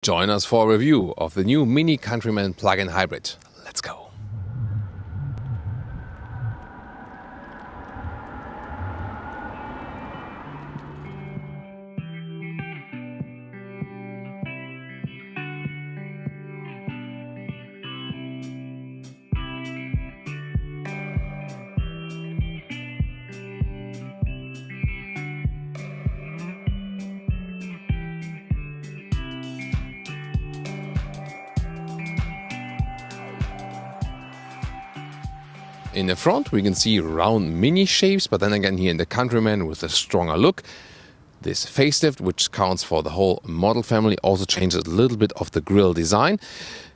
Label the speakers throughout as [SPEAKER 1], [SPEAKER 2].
[SPEAKER 1] Join us for a review of the new Mini Countryman plug-in hybrid. Let's go. In the front we can see round mini shapes, but then again here in the Countryman with a stronger look. This facelift, which counts for the whole model family, also changes a little bit of the grille design.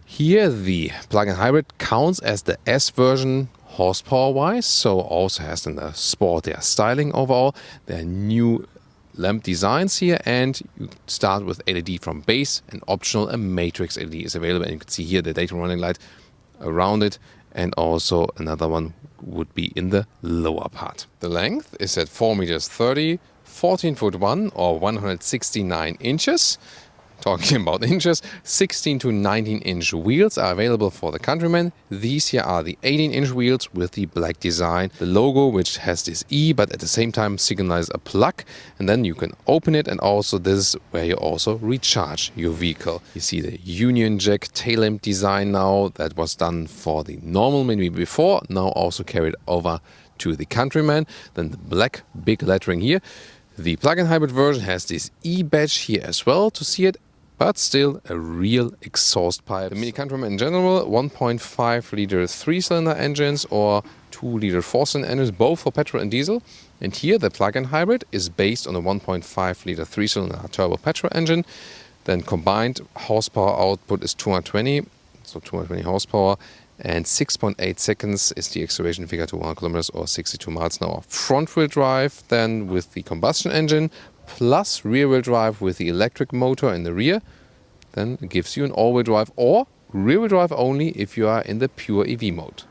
[SPEAKER 1] Here the plug-in hybrid counts as the S version horsepower-wise, so also has in the sportier styling overall. There are new lamp designs here, and you start with LED from base, and optional a matrix LED is available, and you can see here the daytime running light around it. And also another one would be in the lower part. The length is at 4 meters 30, 14 foot 1 or 169 inches. Talking about inches, 16 to 19 inch wheels are available for the Countryman. These here are the 18 inch wheels with the black design. The logo, which has this E, but at the same time signalizes a plug. And then you can open it, and also this is where you also recharge your vehicle. You see the Union Jack tail lamp design now. That was done for the normal Mini before, now also carried over to the Countryman. Then the black big lettering here. The plug-in hybrid version has this E badge here as well to see it, but still a real exhaust pipe. The Mini Countryman in general, 1.5 liter 3-cylinder engines or 2 liter 4-cylinder engines, both for petrol and diesel. And here the plug-in hybrid is based on a 1.5 liter 3-cylinder turbo petrol engine. Then combined horsepower output is 220, so 220 horsepower. And 6.8 seconds is the acceleration figure to 100 kilometers or 62 miles an hour. Front-wheel drive then with the combustion engine, plus rear-wheel drive with the electric motor in the rear. Then it gives you an all-wheel drive or rear-wheel drive only if you are in the pure EV mode.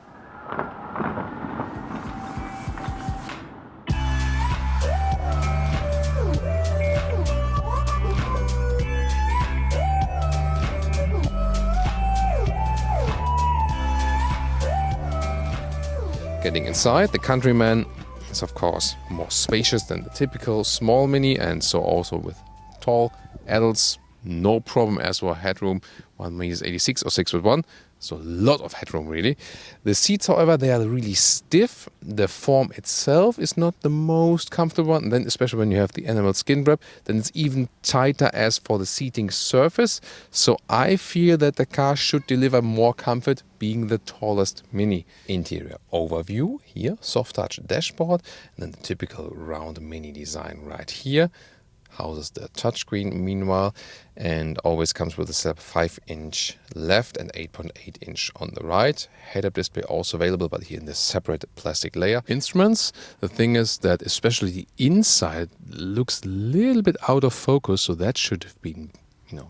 [SPEAKER 1] Getting inside, the Countryman is of course more spacious than the typical small Mini, and so also with tall adults, no problem as for headroom. 1 meter 86 or 6'1", so a lot of headroom really. The seats, however, they are really stiff. The form itself is not the most comfortable one, and then especially when you have the animal skin wrap, then it's even tighter as for the seating surface. So I feel that the car should deliver more comfort, being the tallest Mini. Interior overview here, soft touch dashboard, and then the typical round Mini design right here. Houses the touchscreen meanwhile, and always comes with a 5-inch left and 8.8 inch on the right. Head-up display also available, but here in this separate plastic layer. Instruments, the thing is that especially the inside looks a little bit out of focus, so that should have been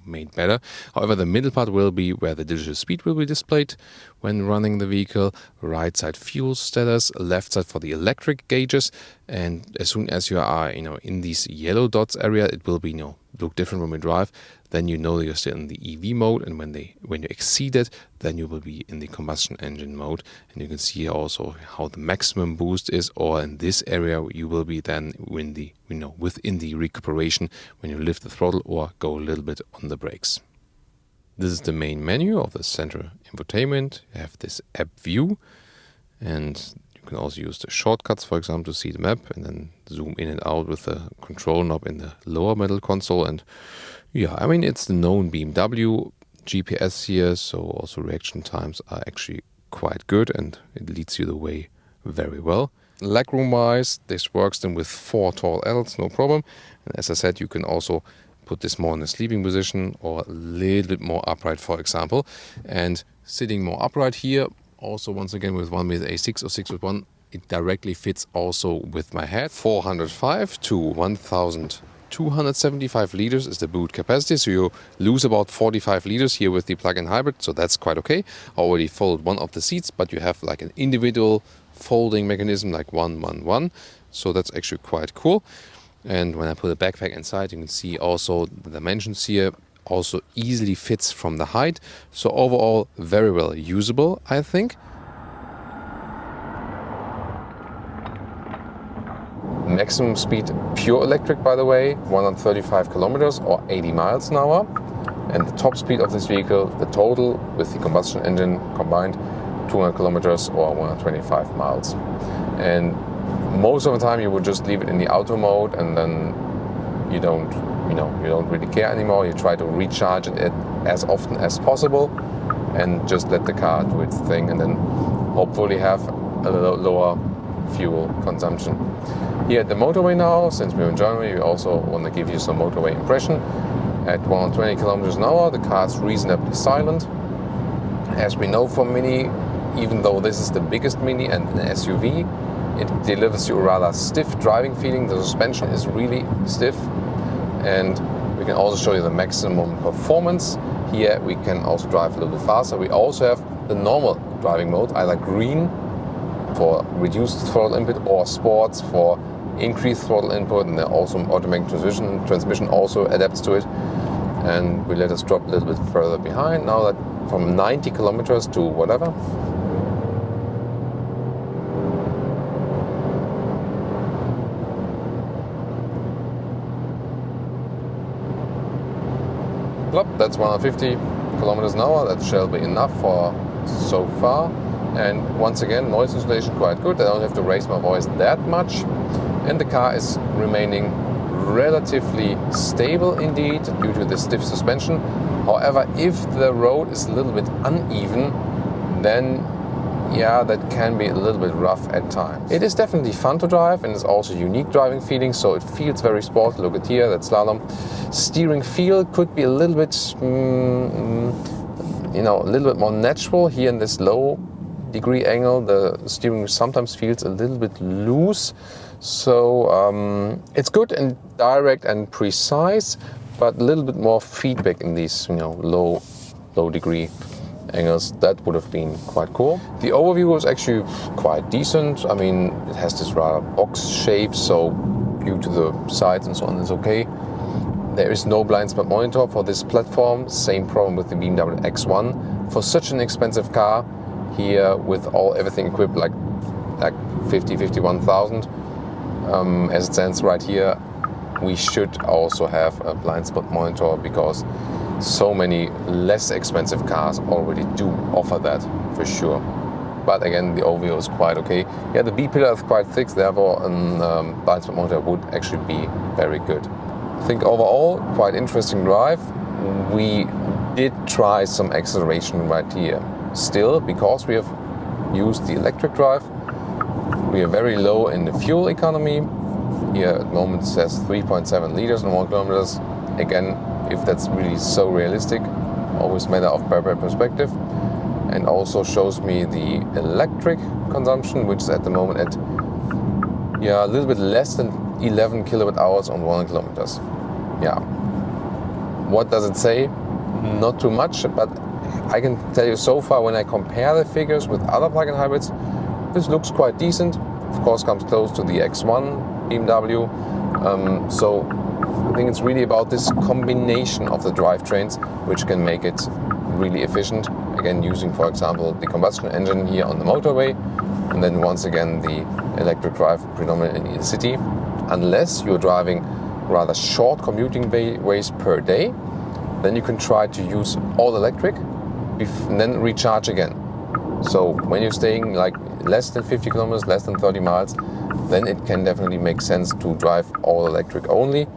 [SPEAKER 1] made better. However, the middle part will be where the digital speed will be displayed when running the vehicle. Right side fuel status, left side for the electric gauges, and as soon as you are in these yellow dots area, it will be look different when we drive. Then you're still in the EV mode, and when you exceed it, then you will be in the combustion engine mode. And you can see also how the maximum boost is, or in this area you will be then within the recuperation when you lift the throttle or go a little bit on the brakes. This is the main menu of the central infotainment. You have this app view, and you can also use the shortcuts, for example, to see the map, and then zoom in and out with the control knob in the lower middle console. And it's the known BMW GPS here, so also reaction times are actually quite good, and it leads you the way very well. Legroom wise, this works then with 4 tall adults, no problem. And as I said, you can also put this more in a sleeping position or a little bit more upright, for example. And sitting more upright here, also once again with 1 meter 86 or 6'1", it directly fits also with my head. 405 to 1,275 liters is the boot capacity, so you lose about 45 liters here with the plug-in hybrid, so that's quite okay. I already folded one of the seats, but you have like an individual folding mechanism like 1-1-1, so that's actually quite cool. And when I put a backpack inside, you can see also the dimensions here also easily fits from the height. So overall, very well usable, I think. Maximum speed pure electric, by the way, 135 kilometers or 80 miles an hour. And the top speed of this vehicle, the total with the combustion engine combined, 200 kilometers or 125 miles. And most of the time you would just leave it in the auto mode, and then you don't really care anymore. You try to recharge it as often as possible and just let the car do its thing, and then hopefully have a lower fuel consumption. Here at the motorway now, since we're in Germany, we also want to give you some motorway impression. At 120 kilometers an hour, the car is reasonably silent. As we know from Mini, even though this is the biggest Mini and an SUV, it delivers you a rather stiff driving feeling. The suspension is really stiff, and we can also show you the maximum performance. Here we can also drive a little bit faster. We also have the normal driving mode, either green for reduced throttle input or sports for increased throttle input, and then also automatic transmission also adapts to it. And we let us drop a little bit further behind now that from 90 kilometers to whatever. That's 150 kilometers an hour. That shall be enough for so far. And once again, noise insulation quite good. I don't have to raise my voice that much. And the car is remaining relatively stable indeed due to the stiff suspension. However, if the road is a little bit uneven, then yeah, that can be a little bit rough at times. It is definitely fun to drive, and it's also unique driving feeling, so it feels very sporty. Look at here, that slalom. Steering feel could be a little bit, a little bit more natural. Here in this low degree angle, the steering sometimes feels a little bit loose. So it's good and direct and precise, but a little bit more feedback in these, low degree angles. That would have been quite cool. The overview was actually quite decent. I mean, it has this rather box shape, so due to the sides and so on, it's okay. There is no blind spot monitor for this platform. Same problem with the BMW X1. For such an expensive car, here with everything equipped like 51,000, as it stands right here, we should also have a blind spot monitor, because so many less expensive cars already do offer that for sure. But again, the overview is quite okay. Yeah, the B pillar is quite thick, therefore a blind spot monitor would actually be very good. I think overall, quite interesting drive. We did try some acceleration right here. Still, because we have used the electric drive, we are very low in the fuel economy. Here at the moment it says 3.7 liters in 1 kilometers. Again, if that's really so realistic, always matter of perspective. And also shows me the electric consumption, which is at the moment at a little bit less than 11 kilowatt hours on 1 kilometers. Yeah. What does it say? Not too much, but I can tell you so far, when I compare the figures with other plug-in hybrids, this looks quite decent. Of course, comes close to the X1 BMW. So I think it's really about this combination of the drivetrains which can make it really efficient. Again, using, for example, the combustion engine here on the motorway, and then once again the electric drive predominantly in the city. Unless you're driving rather short commuting ways per day, then you can try to use all electric and then recharge again. So when you're staying like less than 50 kilometers, less than 30 miles, then it can definitely make sense to drive all electric only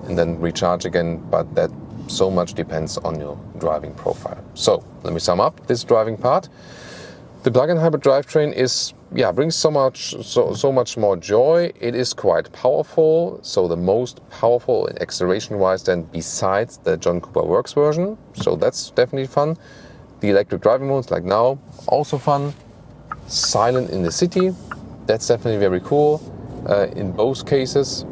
[SPEAKER 1] and then recharge again, but that so much depends on your driving profile. So let me sum up this driving part. The plug-in hybrid drivetrain brings so much more joy. It is quite powerful, so the most powerful in acceleration-wise then besides the John Cooper Works version. So that's definitely fun. The electric driving modes, like now, also fun. Silent in the city, that's definitely very cool. In both cases,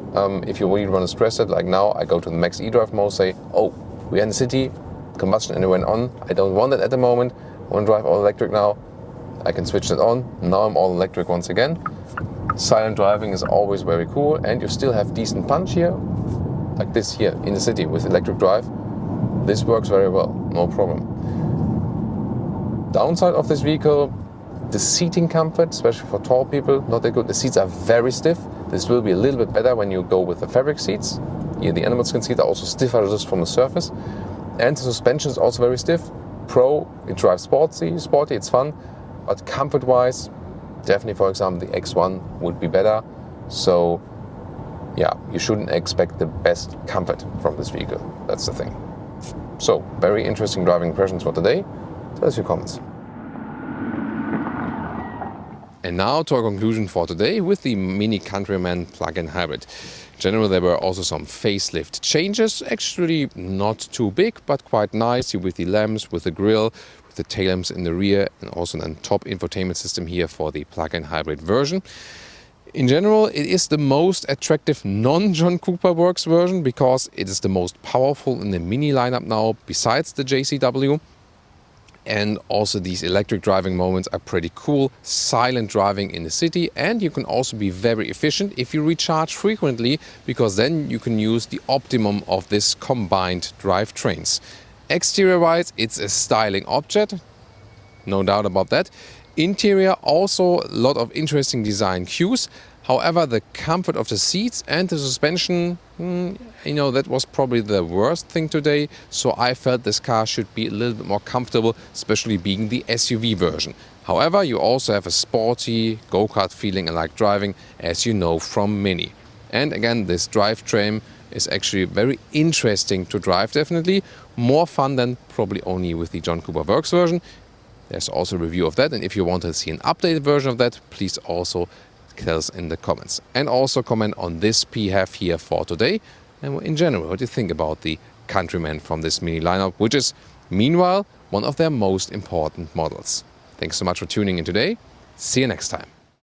[SPEAKER 1] if you really want to stress it, like now, I go to the Max eDrive mode, say, oh, we're in the city, combustion engine went on, I don't want it at the moment, I want to drive all electric now. I can switch it on. Now I'm all electric once again. Silent driving is always very cool, and you still have decent punch here, like this here in the city with electric drive. this works very well, no problem. Downside of this vehicle, the seating comfort, especially for tall people, not that good. The seats are very stiff. This will be a little bit better when you go with the fabric seats. Here the animal skin seats are also stiffer just from the surface. And the suspension is also very stiff. Pro, it drives sporty, it's fun. But comfort-wise, definitely, for example, the X1 would be better. So, yeah, you shouldn't expect the best comfort from this vehicle. That's the thing. So, very interesting driving impressions for today. Tell us your comments. And now to our conclusion for today with the Mini Countryman plug-in hybrid. In general, there were also some facelift changes, actually not too big, but quite nice with the lamps, with the grille, with the tail lamps in the rear, and also a top infotainment system here for the plug-in hybrid version. In general, it is the most attractive non-John Cooper Works version because it is the most powerful in the Mini lineup now, besides the JCW. And also these electric driving moments are pretty cool, silent driving in the city, and you can also be very efficient if you recharge frequently, because then you can use the optimum of this combined drivetrains. Exterior-wise, it's a styling object, no doubt about that. Interior, also a lot of interesting design cues. However, the comfort of the seats and the suspension, that was probably the worst thing today. So I felt this car should be a little bit more comfortable, especially being the SUV version. However, you also have a sporty go-kart feeling and like driving, as you know from Mini. And again, this drivetrain is actually very interesting to drive, definitely. More fun than probably only with the John Cooper Works version. There's also a review of that, and if you want to see an updated version of that, please also tell us in the comments. And also comment on this phev here for today, and in general, what do you think about the Countryman from this Mini lineup, which is, meanwhile, one of their most important models. Thanks so much for tuning in today. See you next time.